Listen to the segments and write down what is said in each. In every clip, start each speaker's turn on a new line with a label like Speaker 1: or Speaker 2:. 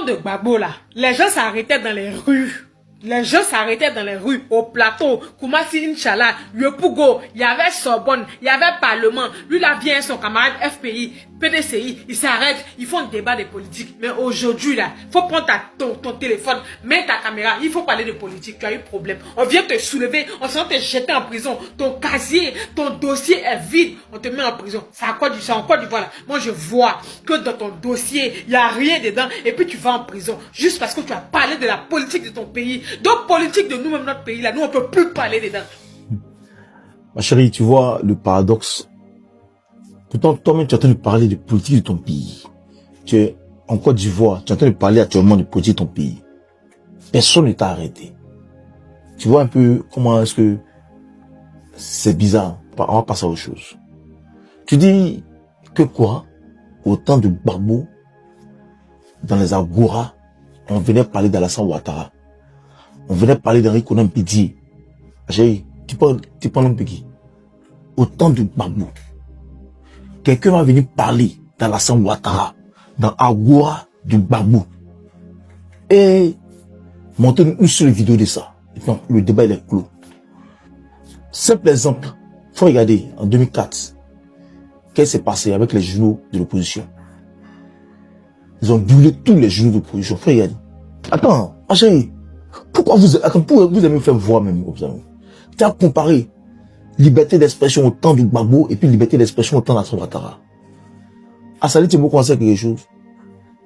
Speaker 1: De Gbagbo là, les gens s'arrêtaient dans les rues. Les gens s'arrêtaient dans les rues, au plateau, Koumassi Inch'Allah, Yopougo, il y avait Sorbonne, il y avait Parlement. Lui là vient son camarade FPI, PDCI, ils s'arrêtent, ils font un débat de politique. Mais aujourd'hui là, faut prendre ton téléphone, mets ta caméra, il faut parler de politique, tu as eu problème. On vient te soulever, on s'en te jeter en prison, ton casier, ton dossier est vide, on te met en prison. C'est en Côte d'Ivoire là. Moi je vois que dans ton dossier, il n'y a rien dedans et puis tu vas en prison. Juste parce que tu as parlé de la politique de ton pays. Donc politique de nous-mêmes, notre pays là, nous on peut plus parler dedans.
Speaker 2: Ma chérie, tu vois le paradoxe. Pourtant, toi-même, tu es en train de parler de politique de ton pays. Tu es en Côte d'Ivoire, tu es en train de parler actuellement de politique de ton pays. Personne ne t'a arrêté. Tu vois un peu comment est-ce que c'est bizarre. On va passer à autre chose. Tu dis que quoi? Au temps de Gbagbo, dans les Agora, on venait parler d'Alassane Ouattara. On venait parler d'Henri Konan Bédié. J'ai tu parles de qui? Au temps de Gbagbo. Quelqu'un va venir parler d'Alassane Ouattara, dans Agora du Gbagbo. Et monter une seule vidéo de ça. Et donc, le débat il est clos. Simple exemple. Faut regarder, en 2004, qu'est-ce qui s'est passé avec les journaux de l'opposition? Ils ont brûlé tous les journaux de l'opposition. Faut regarder. Attends, ma chérie, pourquoi vous aimez faire voir même comme ça? Tu as comparé liberté d'expression au temps du Gbagbo et puis liberté d'expression au temps d'Alassane Ouattara. Assali Tchembo conseille quelque chose.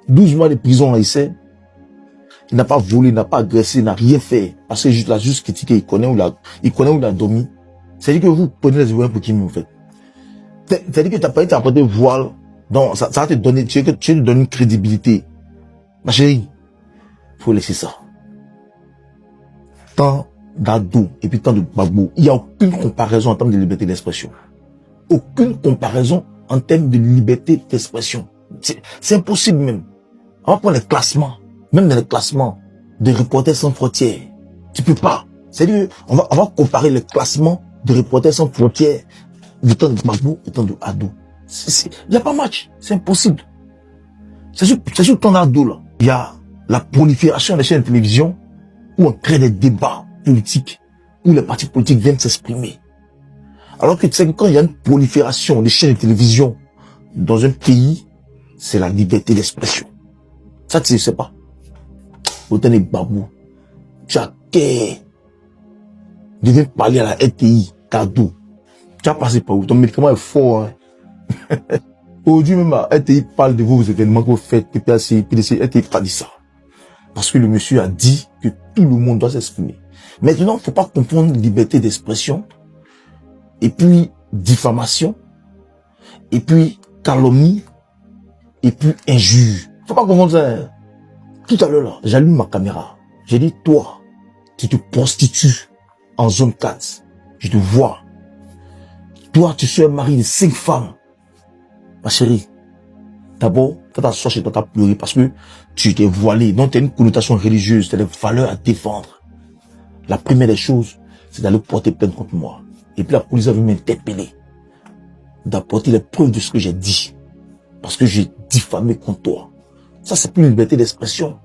Speaker 2: 12 mois de prison là, il sait. Il n'a pas volé, il n'a pas agressé, il n'a rien fait. Parce que il a juste critiqué, il connaît où il a dormi. C'est-à-dire que vous prenez les Ivoiriens pour qui vous faites. C'est-à-dire que tu n'as pas été apporté voile. Donc, ça va te donner, tu veux te donner une crédibilité. Ma chérie, faut laisser ça. Tant d'ado et puis tant de Gbagbo, il n'y a aucune comparaison en termes de liberté d'expression. Aucune comparaison en termes de liberté d'expression. C'est impossible même. On va prendre les classements. Même dans les classements de Reporters sans frontières. Tu peux pas. C'est-à-dire, on va comparer les classements de Reporters sans frontières du temps de Gbagbo et du temps de Ado. Il n'y a pas match. C'est impossible. C'est sur le temps d'Ado, là. Il y a la prolifération des chaînes de télévision où on crée des débats politiques, où les partis politiques viennent s'exprimer. Alors que tu sais que quand il y a une prolifération des chaînes de télévision dans un pays, c'est la liberté d'expression. Ça, tu sais pas. Autant de Gbagbo. Tu as qu'à de parler à la RTI, Kado. Tu as passé par où? Ton médicament est fort, hein. Aujourd'hui même, la RTI parle de vos événements que vous faites, PPAC, PDC, RTI pas dit ça. Parce que le monsieur a dit que tout le monde doit s'exprimer. Maintenant, faut pas confondre liberté d'expression, et puis diffamation, et puis calomnie, et puis injure. Faut pas confondre ça. Tout à l'heure, là, j'allume ma caméra. J'ai dit, toi, tu te prostitues en zone 4. Je te vois. Toi, tu suis un mari de 5 femmes. Ma chérie, d'abord, tu t'assois chez toi, tu as pleuré parce que tu t'es voilé. Donc, tu as une connotation religieuse, tu as des valeurs à défendre. La première des choses, c'est d'aller porter plainte contre moi. Et puis la police a vu m'interpeller. D'apporter les preuves de ce que j'ai dit. Parce que j'ai diffamé contre toi. Ça, c'est plus une liberté d'expression.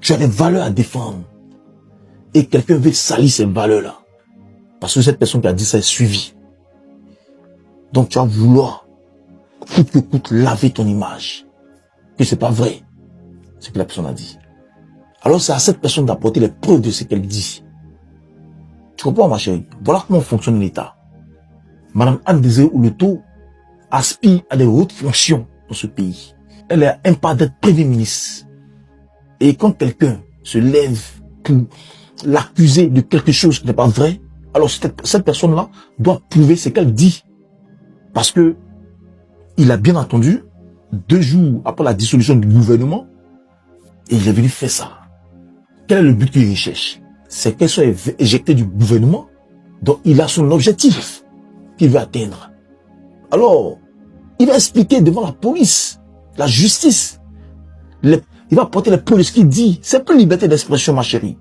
Speaker 2: Tu as des valeurs à défendre. Et quelqu'un veut salir ces valeurs-là. Parce que cette personne qui a dit ça est suivie. Donc tu vas vouloir, coûte que coûte, laver ton image. Que c'est pas vrai. Ce que la personne a dit. Alors c'est à cette personne d'apporter les preuves de ce qu'elle dit. Tu comprends, ma chérie? Voilà comment fonctionne l'État. Madame Anne Désiré Oloto aspire à des hautes fonctions dans ce pays. Elle a un pas d'être Premier ministre. Et quand quelqu'un se lève pour l'accuser de quelque chose qui n'est pas vrai, alors cette personne-là doit prouver ce qu'elle dit. Parce que il a bien entendu, 2 jours après la dissolution du gouvernement, et il est venu faire ça. Quel est le but qu'il recherche? C'est qu'elle soit éjectée du gouvernement, donc il a son objectif qu'il veut atteindre. Alors, il va expliquer devant la police, la justice. Il va apporter les preuves de ce qu'il dit. C'est plus liberté d'expression, ma chérie.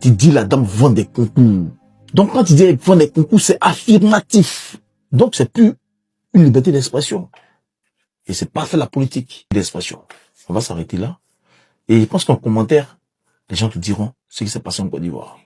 Speaker 2: Tu dis la dame vend des concours. Donc quand tu dis elle vend des concours, c'est affirmatif. Donc c'est plus une liberté d'expression. Et c'est pas faire la politique d'expression. On va s'arrêter là. Et je pense qu'en commentaire, les gens te diront ce qui s'est passé en Côte d'Ivoire.